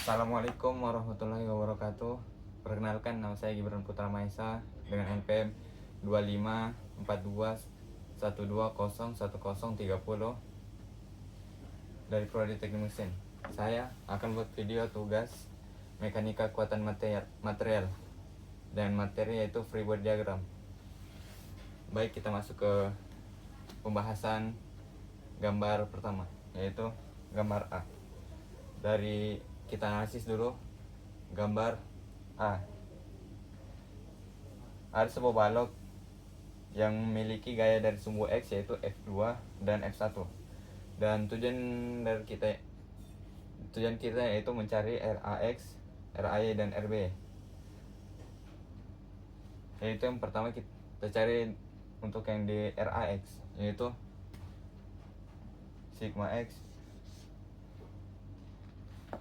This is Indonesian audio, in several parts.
Assalamualaikum warahmatullahi wabarakatuh. Perkenalkan, nama saya Gibran Putra Maesa dengan NPM 254212101030 dari Prodi Teknik Mesin. Saya akan buat video tugas mekanika kekuatan material dan materi, yaitu free body diagram. Baik, kita masuk ke pembahasan gambar pertama, yaitu gambar A. Dari kita analisis dulu gambar A. Ada sebuah balok yang memiliki gaya dari sumbu X, yaitu F2 dan F1. Dan tujuan kita yaitu mencari RAX, RAY, dan RB. Yaitu yang pertama kita cari untuk yang di RAX, yaitu sigma X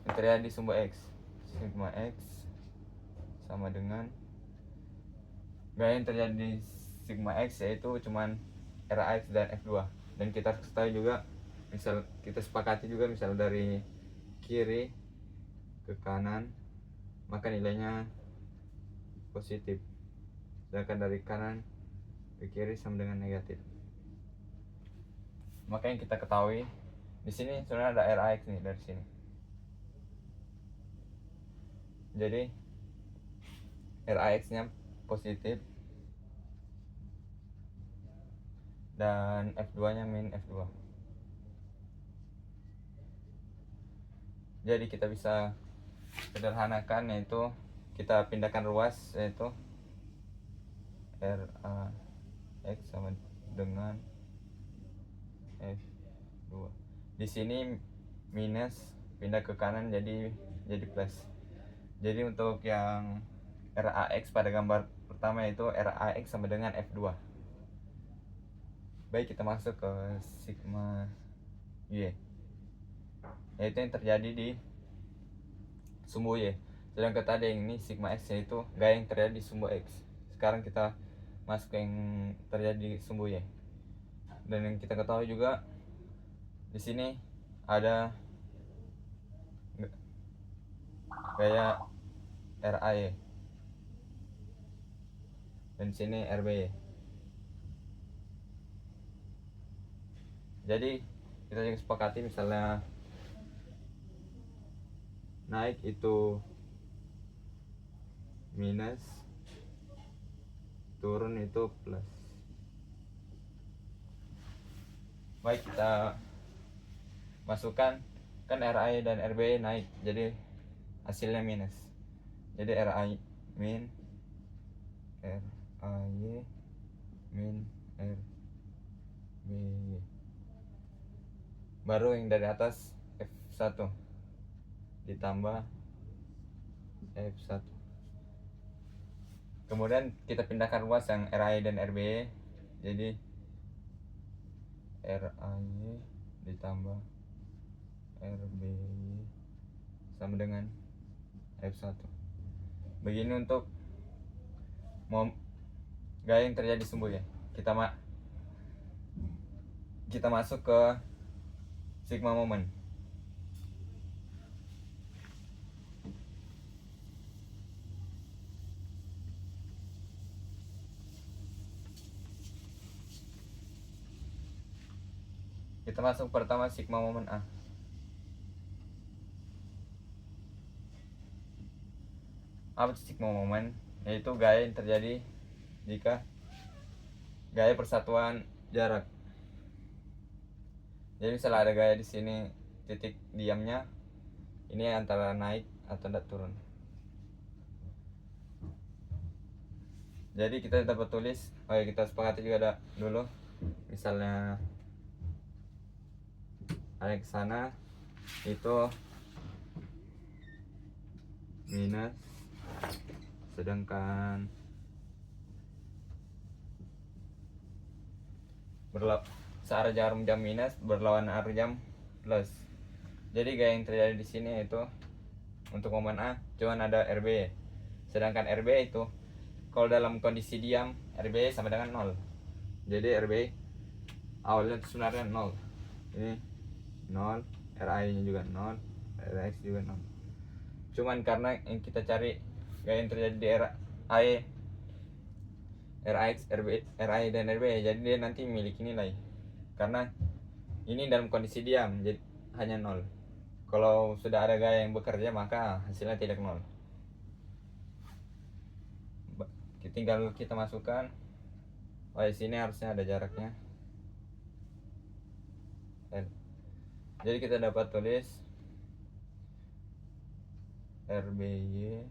yang terjadi di sumbu X. Sigma X sama dengan gaya yang terjadi di sigma X, yaitu cuman RAX dan F2. Dan kita ketahui juga, misal kita sepakati juga, misal dari kiri ke kanan maka nilainya positif, sedangkan dari kanan ke kiri sama dengan negatif. Maka yang kita ketahui di sini sebenarnya ada RAX nih dari sini. Jadi RAX nya positif dan F2 nya min F2. Jadi kita bisa sederhanakan, yaitu kita pindahkan ruas, yaitu RAX sama dengan F2. Di sini minus pindah ke kanan jadi plus. Jadi untuk yang RAX pada gambar pertama itu RAX sama dengan F2. Baik, kita masuk ke sigma Y, yaitu yang terjadi di sumbu Y. Sedangkan tadi yang ini sigma X, yaitu gaya yang terjadi di sumbu X. Sekarang kita masuk ke yang terjadi di sumbu Y. Dan yang kita ketahui juga di sini ada gaya RAY dan di sini RBY. Jadi kita juga sepakati, misalnya naik itu minus, turun itu plus. Baik, kita masukkan, kan RAY dan RBY naik, jadi hasilnya minus. Jadi RAY min RAY min RBY. Baru yang dari atas F1 ditambah F1. Kemudian kita pindahkan ruas yang RAY dan RBY, jadi RAY ditambah RBY sama dengan F1. Begini untuk gaya yang terjadi sumbu ya. Kita masuk ke sigma moment. Kita masuk pertama sigma moment A. Apa itu sigma moment? Yaitu gaya yang terjadi jika gaya persatuan jarak. Jadi misalnya ada gaya di sini, titik diamnya ini antara naik atau tidak turun. Jadi kita dapat tulis, kita sepakati juga ada dulu, misalnya ada ke sana itu minus, sedangkan searah jarum jam minus berlawan arah jam plus. Jadi gaya yang terjadi di sini itu untuk momen A cuman ada RB, sedangkan RB itu kalau dalam kondisi diam RB sama dengan 0. Jadi RB awalnya itu sebenarnya 0. Ini 0, RI nya juga 0, RX juga 0. Cuman karena yang kita cari gaya yang terjadi di RAE, RAX, RAE dan RB, jadi dia nanti memiliki nilai. Karena ini dalam kondisi diam, jadi hanya 0. Kalau sudah ada gaya yang bekerja maka hasilnya tidak 0. Tinggal kita masukkan. Oh, di sini harusnya ada jaraknya L. Jadi kita dapat tulis RBY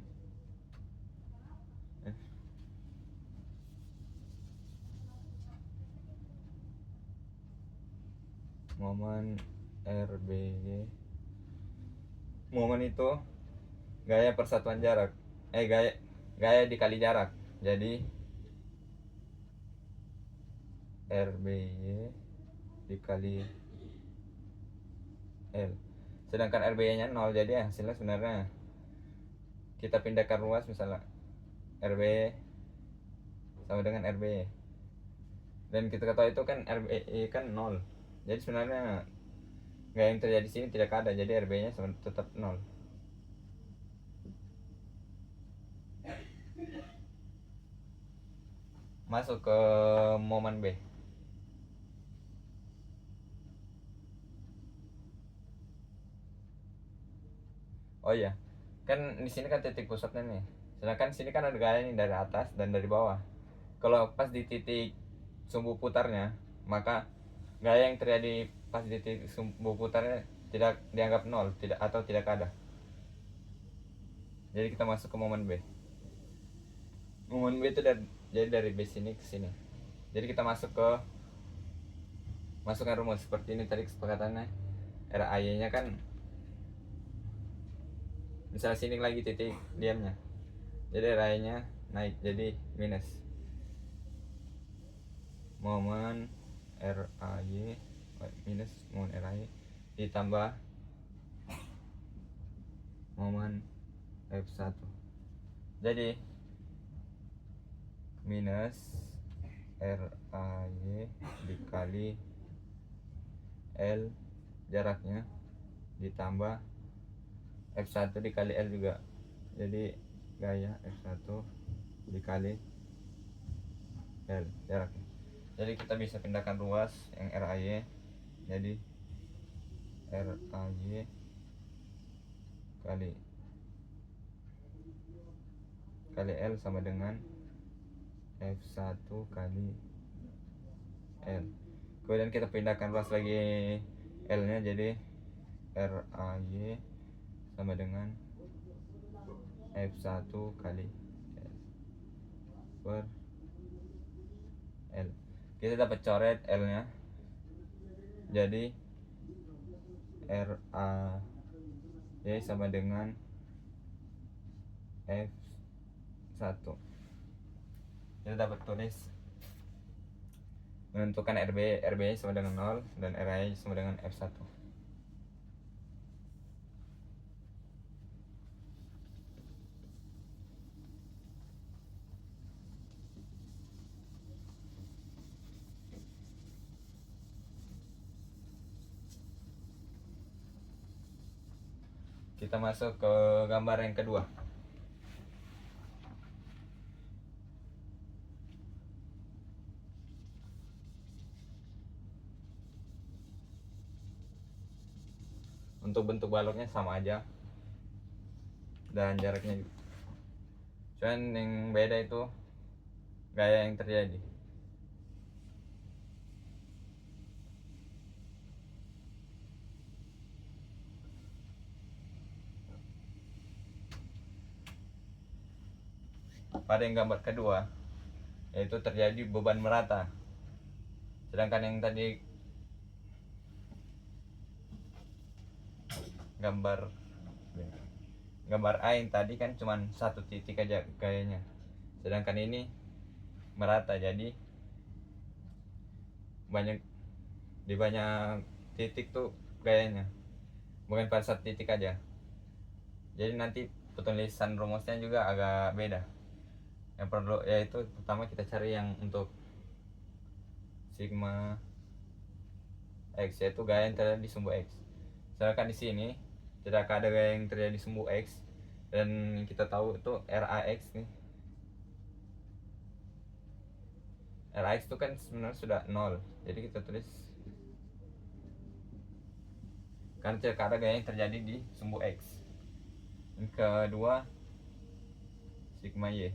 momen RBY. Momen itu gaya persatuan jarak. Gaya dikali jarak. Jadi RBY dikali L. Sedangkan RBY-nya 0, jadi hasilnya sebenarnya kita pindahkan ruas, misalnya RB sama dengan RB. Dan kita ketahui itu kan RBY kan 0. Jadi sebenarnya gaya yang terjadi di sini tidak ada, jadi RB-nya tetap 0. Masuk ke momen B. Oh iya, kan di sini kan titik pusatnya nih. Sedangkan sini kan ada gaya nih dari atas dan dari bawah. Kalau pas di titik sumbu putarnya, maka gaya yang terjadi pas di titik sumbu putarnya tidak dianggap 0, tidak ada. Jadi kita masuk ke momen B. Momen B itu dari B sini ke sini. Jadi kita masukkan rumus seperti ini tadi kesepakatannya. RAY-nya kan misalnya sini lagi titik diamnya, jadi RAY-nya naik jadi minus momen RAY minus momen RAY ditambah momen F1. Jadi minus RAY dikali L jaraknya ditambah F1 dikali L juga, jadi gaya F1 dikali L jaraknya. Jadi kita bisa pindahkan ruas yang RAY, jadi RAY kali L sama dengan F1 kali L. Kemudian kita pindahkan ruas lagi L nya, jadi RAY sama dengan F1 kali L per L. Kita dapat coret L nya, jadi RAY sama dengan F1. Kita dapat tulis menentukan RB sama dengan 0 dan RAY sama dengan F1. Kita masuk ke gambar yang kedua. Untuk bentuk baloknya sama aja dan jaraknya juga. Cuman yang beda itu gaya yang terjadi. Pada yang gambar kedua, yaitu terjadi beban merata. Sedangkan yang tadi gambar A yang tadi kan cuma satu titik aja gayanya, sedangkan ini merata, jadi di banyak titik tuh gayanya, bukan pada satu titik aja. Jadi nanti penulisan rumusnya juga agak beda. Yang perlu yaitu pertama kita cari yang untuk sigma X, yaitu gaya yang terjadi di sumbu X. Sedangkan di sini tidak ada gaya yang terjadi di sumbu X, Dan kita tahu itu RAX nih. RAX itu kan sebenarnya sudah 0. Jadi kita tulis karena tidak ada gaya yang terjadi di sumbu X. Yang kedua sigma Y,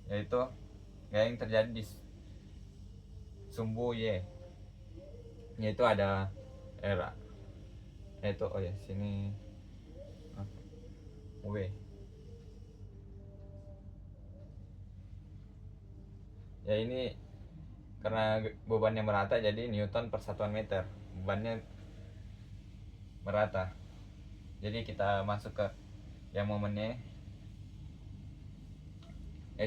yaitu gaya yang terjadi di sumbu Y, yaitu ada R, yaitu sini W. Ya ini karena bebannya merata jadi Newton per satuan meter, bebannya merata. Jadi kita masuk ke yang momennya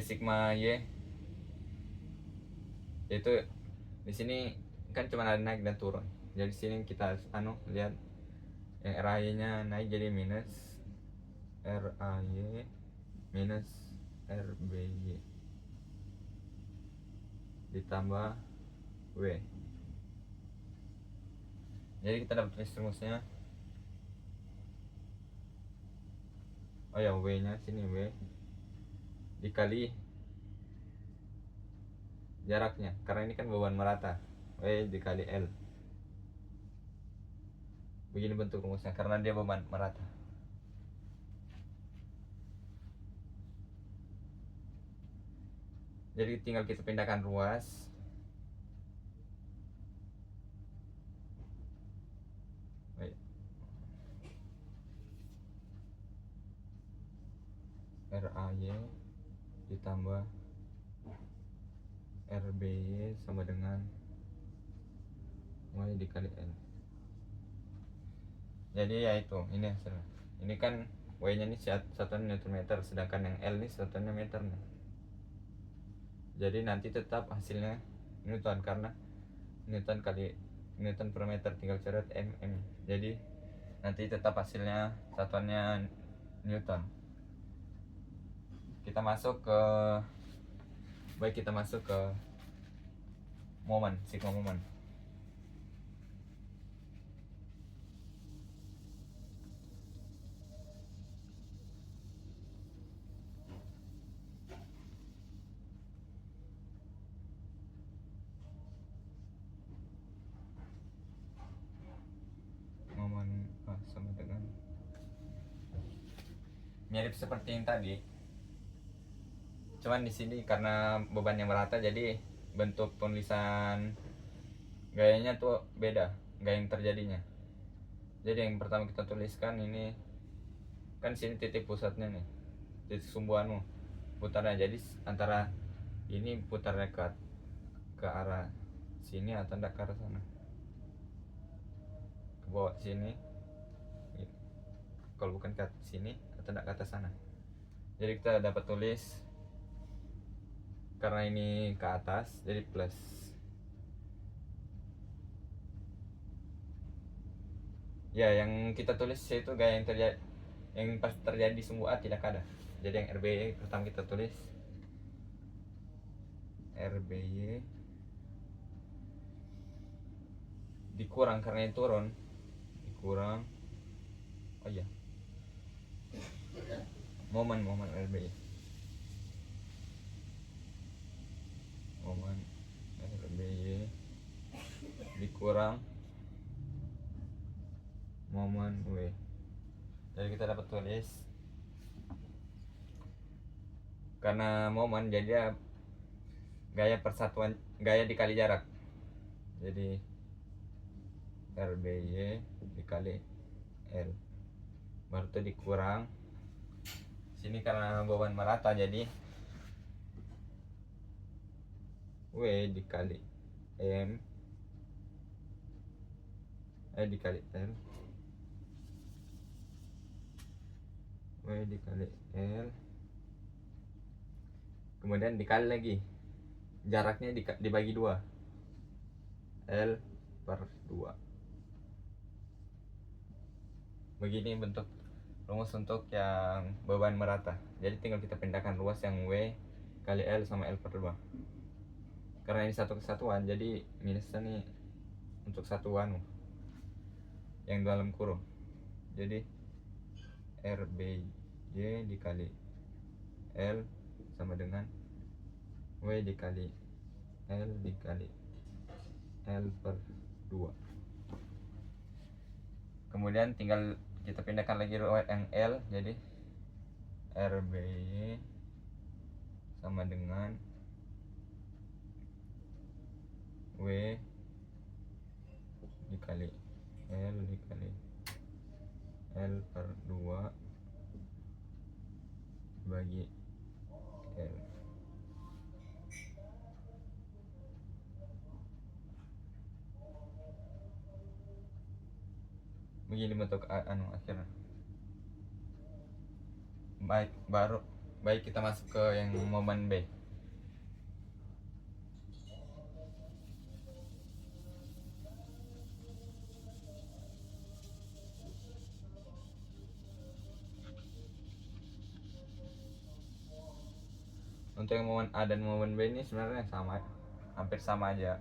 sigma Y, yaitu di sini kan cuma ada naik dan turun. Jadi sini kita lihat yang RAY-nya naik jadi minus RAY minus RBY ditambah W. Jadi kita dapat rumusnya. W nya sini W dikali jaraknya, karena ini kan beban merata, W dikali L. Begini bentuk rumusnya karena dia beban merata. Jadi tinggal kita pindahkan ruas. RAY ditambah RBY sama dengan Y dikali L. Jadi ya itu, ini hasilnya. Ini kan W nya ini satuan Newton meter, sedangkan yang L ini satuannya meter nih. Jadi nanti tetap hasilnya Newton, karena Newton kali Newton per meter, tinggal coret mm. Jadi nanti tetap hasilnya satuannya Newton. Kita masuk ke momen, sigma momen. Momen sama dengan mirip seperti yang tadi. Cuman di sini karena bebannya merata, jadi bentuk penulisan gayanya tuh beda, gaya yang terjadinya. Jadi yang pertama kita tuliskan ini kan sini titik pusatnya nih, titik sumbu putarnya. Jadi antara ini putarnya ke arah sini atau enggak ke arah sana, ke bawah sini, kalau bukan ke sini atau enggak ke atas sana. Jadi kita dapat tulis karena ini ke atas jadi plus. Ya, yang kita tulis itu gaya yang pas terjadi di sumbu A tidak ada. Jadi yang RBY pertama kita tulis RBY dikurang karena ini turun, dikurang momen RBY, momen RBY dikurang momen W. Jadi kita dapat tulis karena momen jadi gaya persatuan, gaya dikali jarak. Jadi RBY dikali L, baru itu dikurang sini karena beban merata, jadi W dikali M dikali L, W dikali L, kemudian dikali lagi jaraknya dibagi 2, L per 2. Begini bentuk rumus untuk yang beban merata. Jadi tinggal kita pindahkan ruas yang W kali L sama L per 2. Karena ini satu kesatuan, jadi minusnya nih untuk satuan yang dalam kurung. Jadi RBY dikali L sama dengan W dikali L dikali L per 2. Kemudian tinggal kita pindahkan lagi yang L, jadi RBY sama dengan W dikali L dikali L per 2 bagi L. Begini bentuk akhirnya. Baik kita masuk ke yang momen B. Untuk yang momen A dan momen B ini sebenarnya sama, hampir sama aja.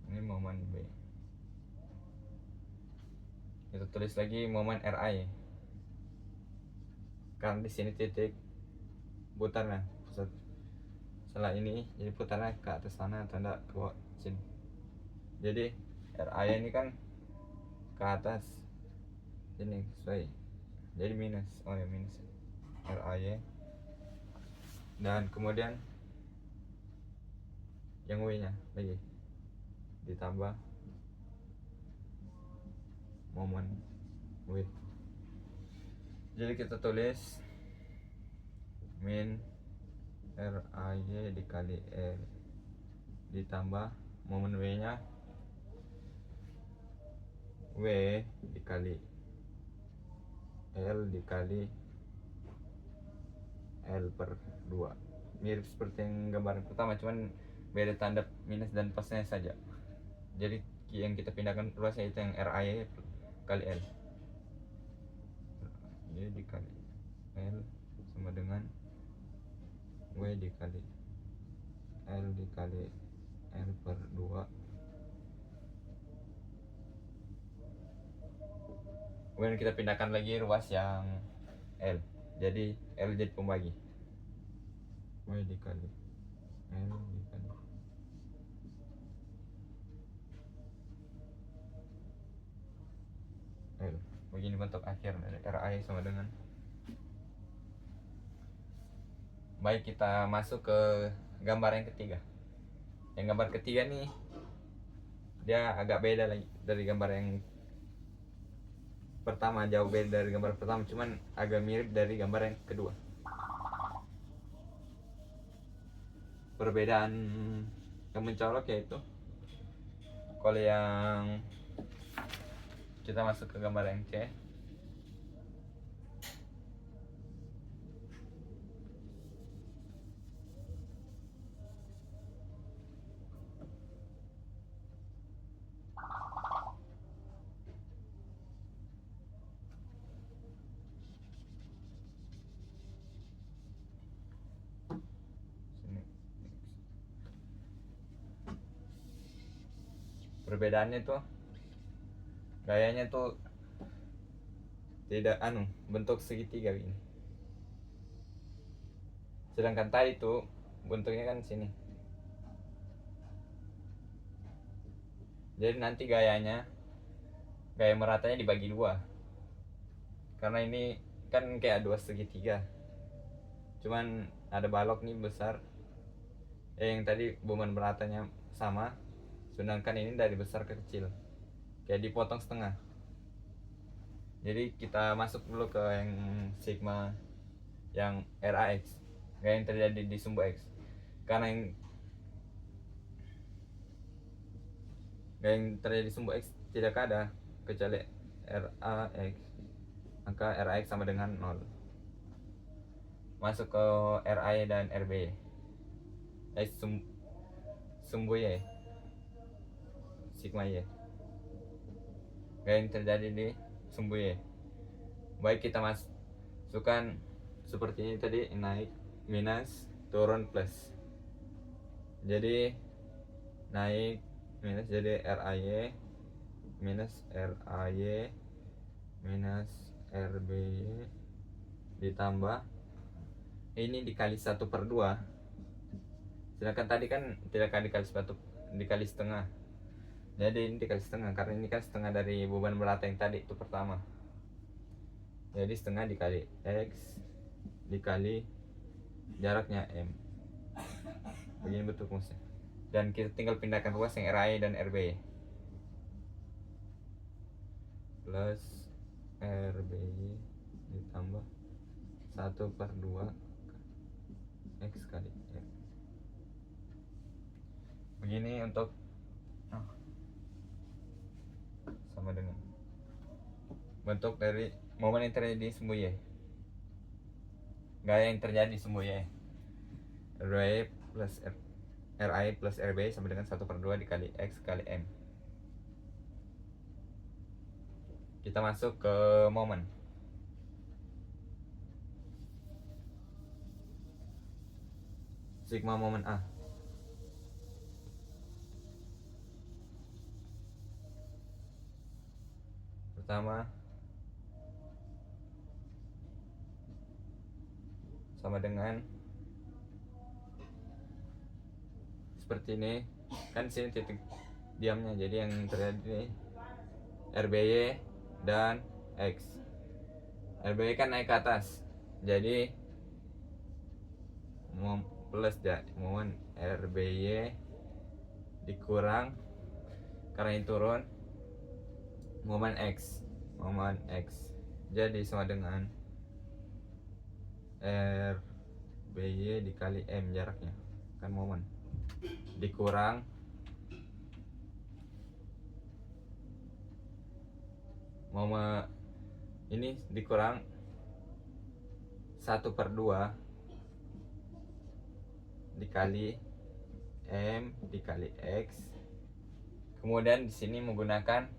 Ini momen B. Kita tulis lagi momen RI. Karena di sini titik putarnya setelah ini, jadi putarnya ke atas sana atau enggak ke bawah sini. Jadi RI ini kan ke atas sini sesuai. Jadi minus, minus RI. Dan kemudian yang W nya lagi ditambah momen W. Jadi kita tulis min RAY dikali L ditambah momen W nya W dikali L dikali L per 2. Mirip seperti yang gambar pertama, cuman beda tanda minus dan plusnya saja. Jadi yang kita pindahkan ruasnya itu yang RAY kali L. Y dikali L sama dengan W dikali L dikali L per 2. Kemudian kita pindahkan lagi ruas yang L. Jadi L jadi pembagi. W dikali L dikali L. Begini bentuk akhir dari RI sama dengan. Baik, kita masuk ke gambar yang ketiga. Yang gambar ketiga nih dia agak beda lagi dari gambar yang pertama, jauh beda dari gambar pertama, cuman agak mirip dari gambar yang kedua. Perbedaan yang mencolok yaitu kalau yang kita masuk ke gambar yang C, perbedaannya tuh gayanya tuh tidak bentuk segitiga ini. Sedangkan tadi tuh bentuknya kan sini. Jadi nanti gaya meratanya dibagi dua. Karena ini kan kayak dua segitiga. Cuman ada balok nih besar. Yang tadi beban meratanya sama. Sedangkan ini dari besar ke kecil, kayak dipotong setengah. Jadi kita masuk dulu ke yang sigma yang RAX, gaya yang terjadi di sumbu X. Karena yang gaya yang terjadi di sumbu X tidak ada kecuali RAX, maka RAX sama dengan 0. Masuk ke RA dan RB, sumbu Y, sigma Y, gaya yang terjadi di sumbu Y. Baik, kita masukkan seperti ini tadi, naik minus turun plus. Jadi naik minus, jadi RAY minus RAY minus RBY ditambah ini dikali 1/2, sedangkan tadi kan tidak akan dikali setengah, jadi ini dikali setengah karena ini kan setengah dari beban melata yang tadi itu pertama, jadi setengah dikali X dikali jaraknya M, begini bentuk rumusnya. Dan kita tinggal pindahkan ruas yang RAY dan RBY plus RBY ditambah 1/2 X kali M. Begini untuk sama dengan bentuk dari momen yang terjadi di sumbu Y, gaya yang terjadi di sumbu Y. RAY plus RAY plus RBY sama dengan 1/2 dikali X kali M. Kita masuk ke momen. Sigma momen A. Pertama sama dengan seperti ini, kan sini titik diamnya, jadi yang terjadi RBY dan X. RBY kan naik ke atas, jadi plus momen RBY dikurang karena ini turun momen X, jadi sama dengan RBY dikali M jaraknya, kan momen dikurang momen ini dikurang 1/2 dikali M dikali X, kemudian di sini menggunakan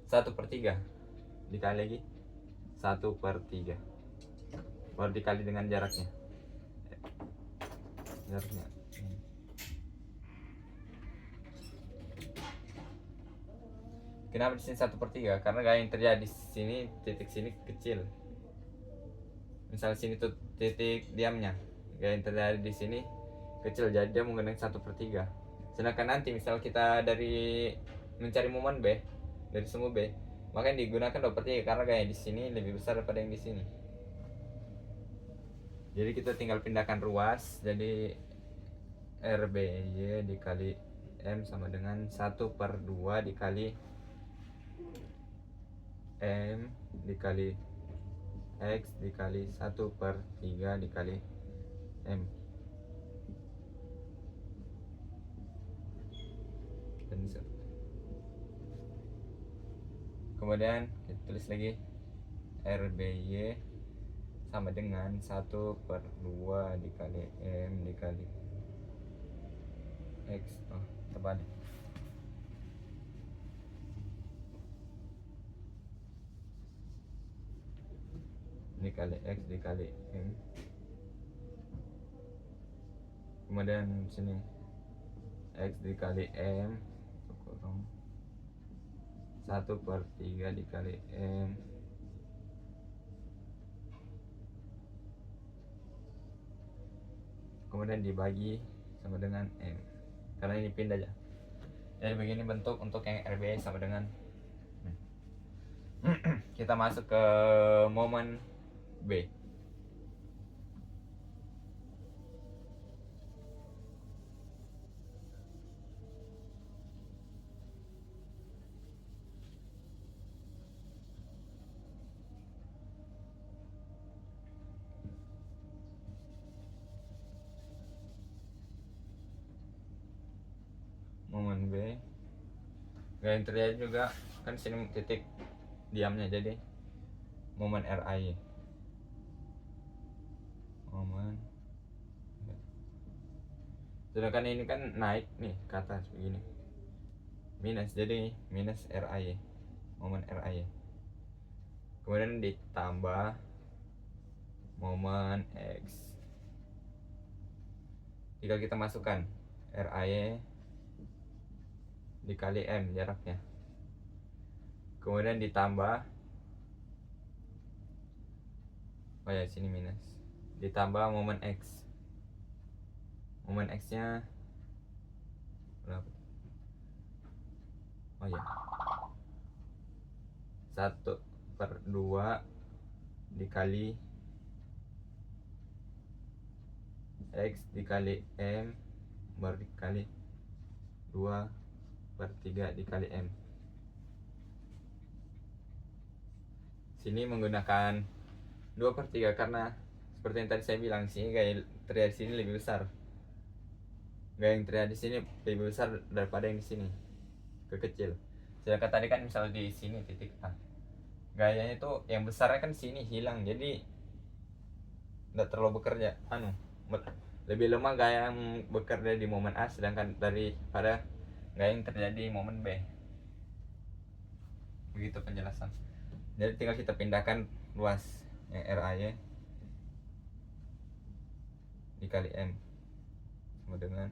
1/3 dikali lagi 1/3 baru dikali dengan jaraknya. Kenapa di sini 1/3? Karena gaya yang terjadi di sini, titik sini kecil. Misal sini tuh titik diamnya, gaya yang terjadi di sini kecil, jadi dia menggunakan 1/3. Sedangkan nanti misal kita dari mencari momen B dari sumbu B, maka yang digunakan 2/3 karena gaya di sini lebih besar daripada yang di sini. Jadi kita tinggal pindahkan ruas, jadi RBY dikali M sama dengan 1/2 dikali M dikali X dikali 1/3 dikali M. Kemudian kita tulis lagi RBY sama dengan 1/2 dikali M dikali X. Terbalik. Dikali X dikali M. Kemudian sini X dikali M kurang 1/3 dikali M kemudian dibagi sama dengan M, karena ini pindah aja. Jadi begini bentuk untuk yang RBY sama dengan kita masuk ke momen B. Momen B, gaya yang terjadi juga kan sini titik diamnya, jadi momen RAY, momen, sedangkan ini kan naik nih ke atas begini, minus, jadi minus RAY, momen RAY, kemudian ditambah momen X. Jika kita masukkan RAY dikali M jaraknya. Kemudian ditambah, oh ya sini minus, ditambah momen X. Momen X nya berapa? Oh ya, 1/2 dikali X dikali M baru dikali 2/3 dikali M. Sini menggunakan 2/3 karena seperti yang tadi saya bilang, sini gaya terlihat di sini lebih besar. Gaya yang terlihat di sini lebih besar daripada yang di sini, kekecil. Sedangkan tadi kan misalnya di sini titik A, gayanya itu yang besarnya kan sini hilang, jadi tidak terlalu bekerja lebih lemah gaya yang bekerja di momen A sedangkan daripada gaya yang terjadi di momen B. Begitu penjelasan. Jadi tinggal kita pindahkan luas yang RAY dikali M sama dengan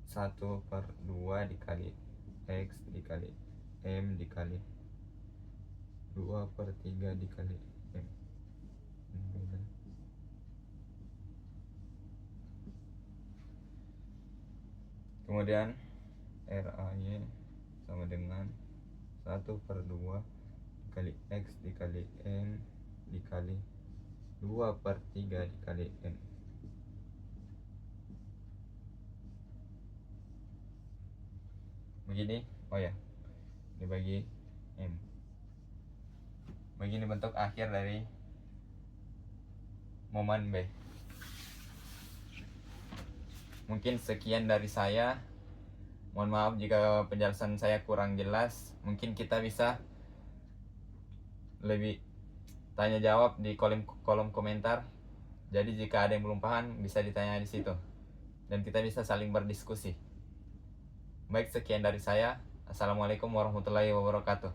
1/2 dikali X dikali M dikali 2/3 dikali M. Kemudian RAY sama dengan 1/2 dikali X dikali M dikali 2/3 dikali M. Begini, oh ya, dibagi M. Begini bentuk akhir dari momen B. Mungkin sekian dari saya. Mohon maaf jika penjelasan saya kurang jelas. Mungkin kita bisa lebih tanya jawab di kolom komentar. Jadi jika ada yang belum paham bisa ditanya di situ dan kita bisa saling berdiskusi. Baik, sekian dari saya. Assalamualaikum warahmatullahi wabarakatuh.